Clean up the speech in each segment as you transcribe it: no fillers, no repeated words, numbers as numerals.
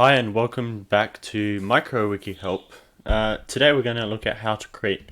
Hi and welcome back to MicroWiki Help. Today we're going to look at how to create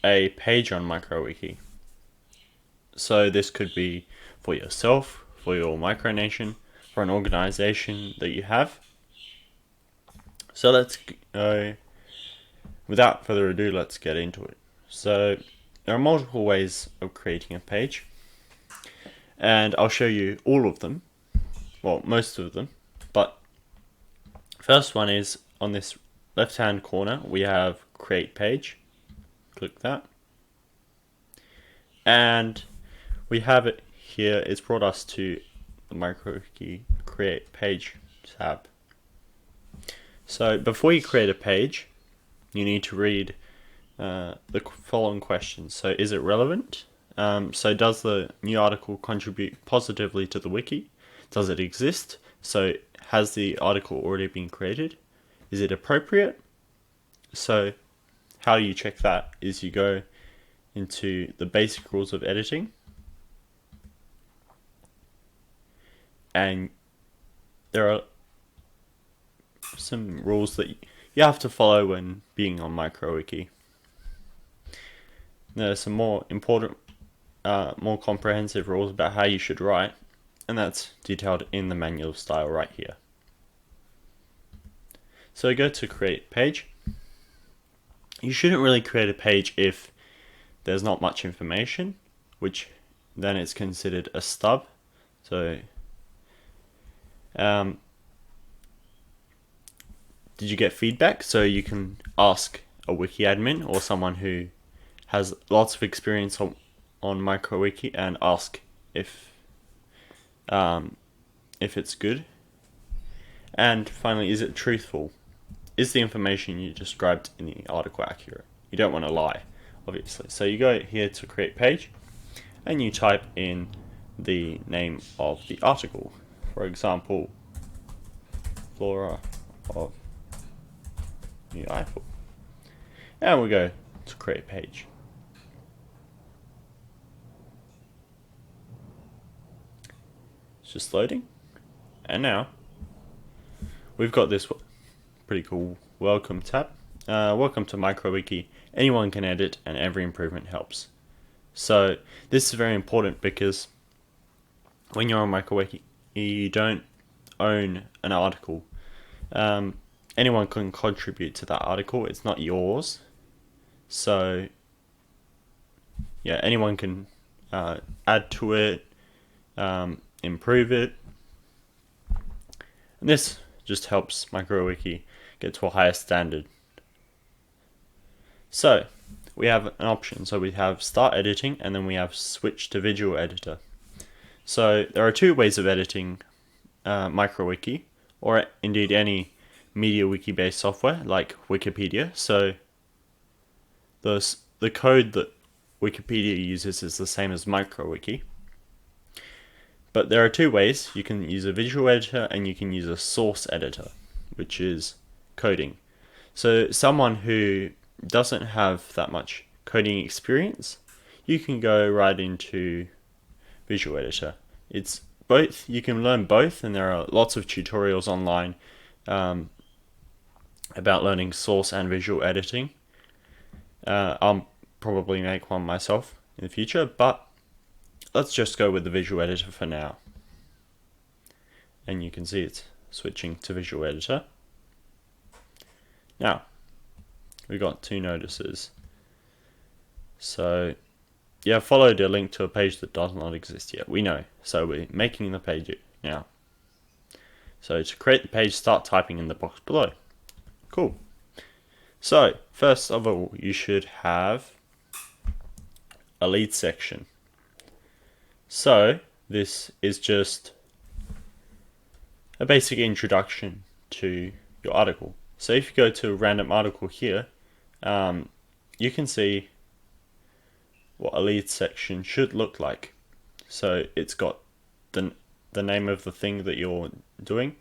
a page on MicroWiki. So this could be for yourself, for your micronation, for an organization that you have. So let's go, without further ado, let's get into it. So there are multiple ways of creating a page, and I'll show you all of them, well, most of them, but first one is on this left hand corner we have create page. Click that, and we have it here. It's brought us to the MicroWiki create page tab. So before you create a page, you need to read the following questions. So is it relevant? So does the new article contribute positively to the wiki? Does it exist? So has the article already been created? Is it appropriate? So how you check that is you go into the basic rules of editing, and there are some rules that you have to follow when being on MicroWiki. There are some more important, more comprehensive rules about how you should write, and that's detailed in the manual style right here. So go to create page. You shouldn't really create a page if there's not much information, which then it's considered a stub. So did you get feedback? So you can ask a wiki admin or someone who has lots of experience on MicroWiki and ask if it's good. And finally, is it truthful? Is the information you described in the article accurate? You don't want to lie, obviously. So you go here to create page and you type in the name of the article. For example, Flora of New Eiffel. And we go to create page. It's just loading. And now we've got this pretty cool welcome tab. Welcome to MicroWiki. Anyone can edit and every improvement helps. So this is very important because when you're on MicroWiki, you don't own an article. Anyone can contribute to that article. It's not yours. So yeah, anyone can add to it, improve it. And this just helps MicroWiki get to a higher standard. So we have an option. So we have start editing and then we have switch to visual editor. So there are two ways of editing MicroWiki, or indeed any MediaWiki based software like Wikipedia. So the code that Wikipedia uses is the same as MicroWiki. But there are two ways. You can use a visual editor and you can use a source editor, which is coding. So someone who doesn't have that much coding experience, you can go right into visual editor. It's both. You can learn both, and there are lots of tutorials online about learning source and visual editing. I'll probably make one myself in the future, but let's just go with the visual editor for now. And you can see it's switching to visual editor. Now, we got two notices. So, yeah, followed a link to a page that does not exist yet. We know. So we're making the page now. So to create the page, start typing in the box below. Cool. So, first of all, you should have a lead section. So, this is just a basic introduction to your article. So if you go to a random article here, you can see what a lead section should look like. So it's got the name of the thing that you're doing.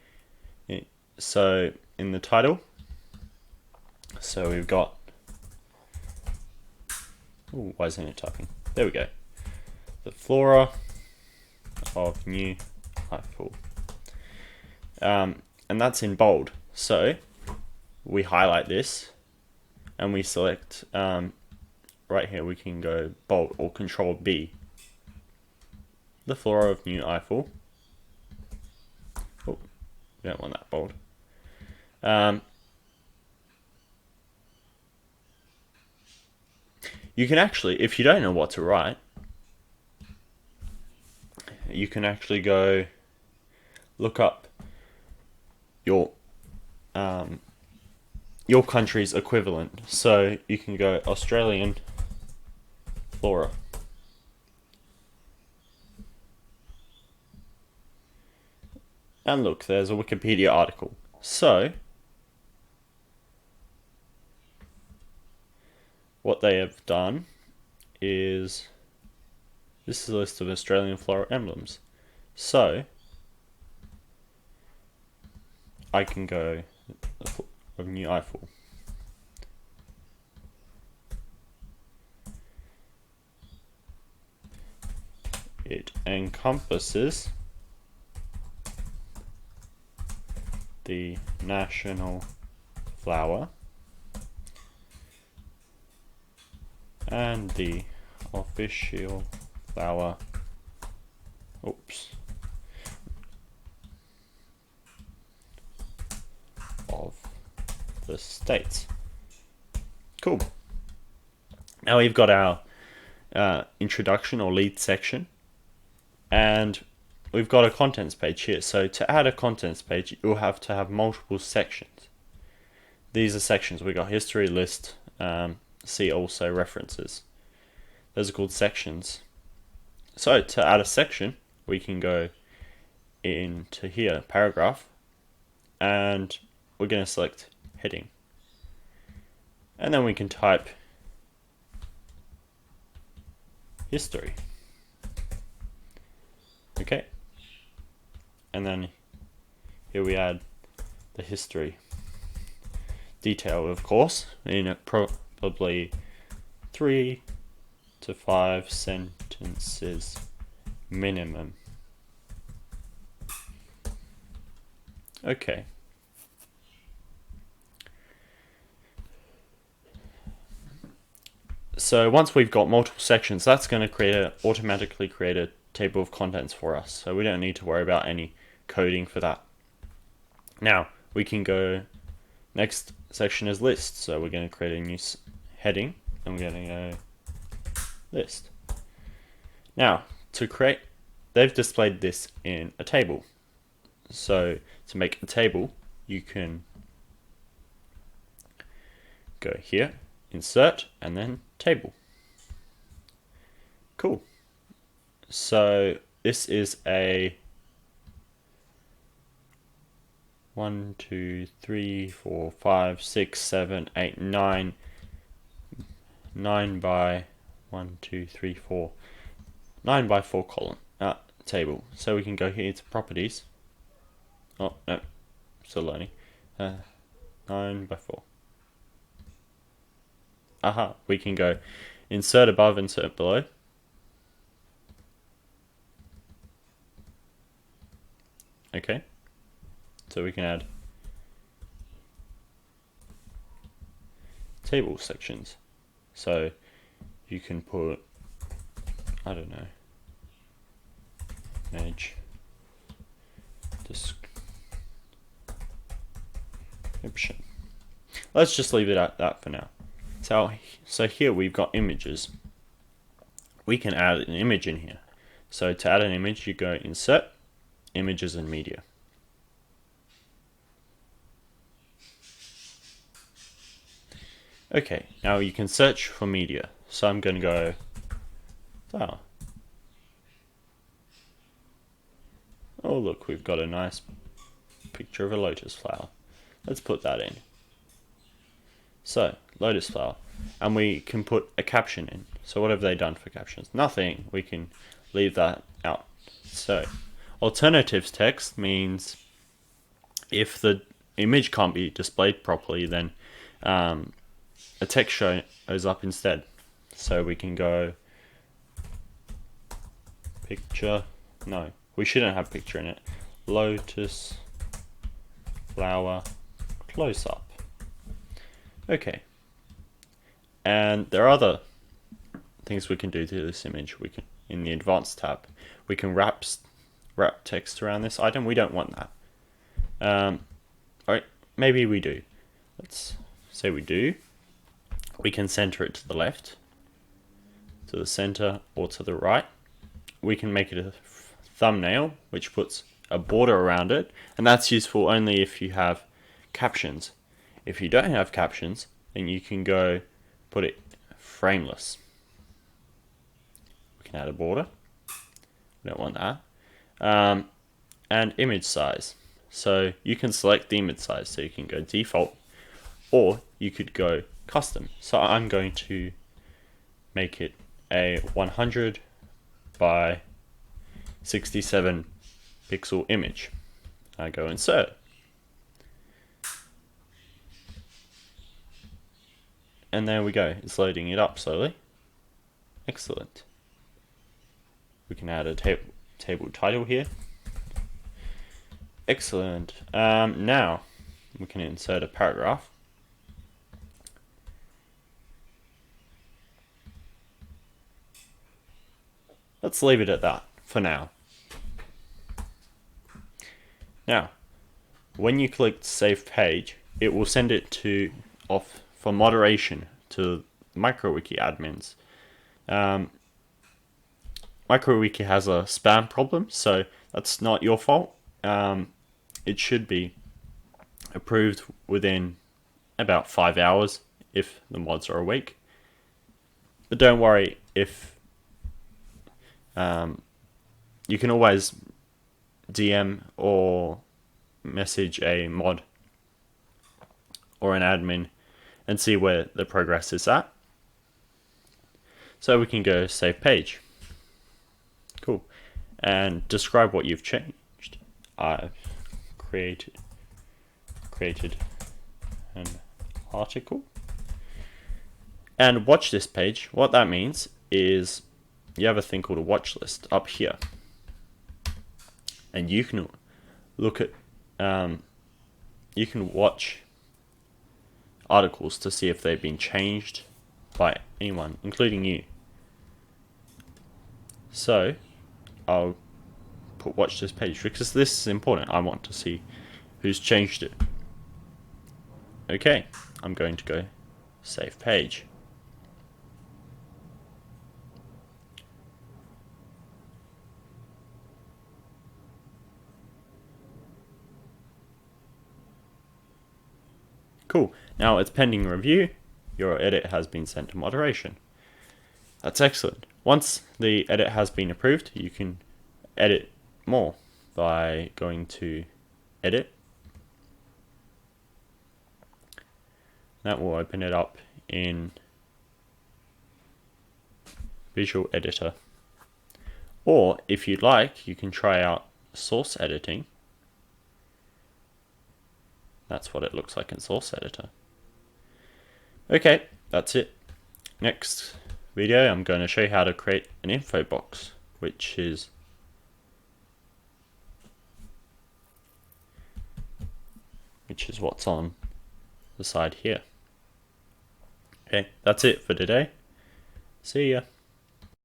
So in the title, so we've got, ooh, why isn't it typing? There we go. The Flora of New Eiffel. And and that's in bold. So we highlight this and we select right here, we can go bold or Control B. The flora of New Eiffel. Oh, we don't want that bold. You can actually, if you don't know what to write, you can actually go look up your country's equivalent. So you can go Australian flora. And look, there's a Wikipedia article. So what they have done is, this is a list of Australian flora emblems. So I can go of New Eiffel. It encompasses the national flower and the official flower of the states. Cool. Now we've got our introduction or lead section, and we've got a contents page here. So to add a contents page, you'll have to have multiple sections. These are sections. We got history, list, see also references. Those are called sections. So to add a section, we can go into here, paragraph, and we're going to select heading. And then we can type history. Okay. And then here we add the history detail, of course, in probably 3 to 5 sentences minimum. Okay. So once we've got multiple sections, that's going to automatically create a table of contents for us. So we don't need to worry about any coding for that. Now we can go, next section is list. So we're going to create a new heading and we're going to go list. Now to create, they've displayed this in a table. So to make a table, you can go here, insert, and then table. Cool. So this is a 1, 2, 3, 4, 5, 6, 7, 8, 9 by 1, 2, 3, 4 9 by 4 column table. So we can go here to properties. Oh no, still learning. 9 by 4. We can go insert above, insert below. Okay, so we can add table sections. So you can put, I don't know, image description. Let's just leave it at that for now. So here we've got images. We can add an image in here. So to add an image, you go insert, images and media. Okay, now you can search for media. So I'm going to go flower. Oh look, we've got a nice picture of a lotus flower. Let's put that in. So, lotus flower. And we can put a caption in. So what have they done for captions? Nothing. We can leave that out. So, alternatives text means if the image can't be displayed properly, then a text shows up instead. So we can go picture. No, we shouldn't have picture in it. Lotus flower close-up. Okay. And there are other things we can do to this image. We can, in the advanced tab, we can wrap text around this item. We don't want that. Alright, maybe we do. Let's say we do. We can center it to the left, to the center, or to the right. We can make it a thumbnail, which puts a border around it, and that's useful only if you have captions. If you don't have captions, then you can go put it frameless. We can add a border. We don't want that. And image size. So you can select the image size. So you can go default, or you could go custom. So I'm going to make it a 100 by 67 pixel image. I go insert. And there we go, it's loading it up slowly. Excellent. We can add a table title here. Excellent. Now we can insert a paragraph. Let's leave it at that for now. Now, when you click Save Page, it will send it off for moderation to MicroWiki admins. MicroWiki has a spam problem, so that's not your fault. It should be approved within about 5 hours if the mods are awake. But don't worry, if you can always DM or message a mod or an admin and see where the progress is at. So we can go Save Page. Cool. And describe what you've changed. I've created an article. And watch this page. What that means is you have a thing called a watch list up here. And you can look at, you can watch articles to see if they've been changed by anyone, including you. So I'll watch this page because this is important. I want to see who's changed it. Okay, I'm going to go Save Page. Cool. Now it's pending review. Your edit has been sent to moderation. That's excellent. Once the edit has been approved, you can edit more by going to Edit. That will open it up in Visual Editor. Or if you'd like, you can try out source editing. That's what it looks like in Source Editor. Okay, that's it. Next video, I'm going to show you how to create an info box, which is what's on the side here. Okay, that's it for today. See ya.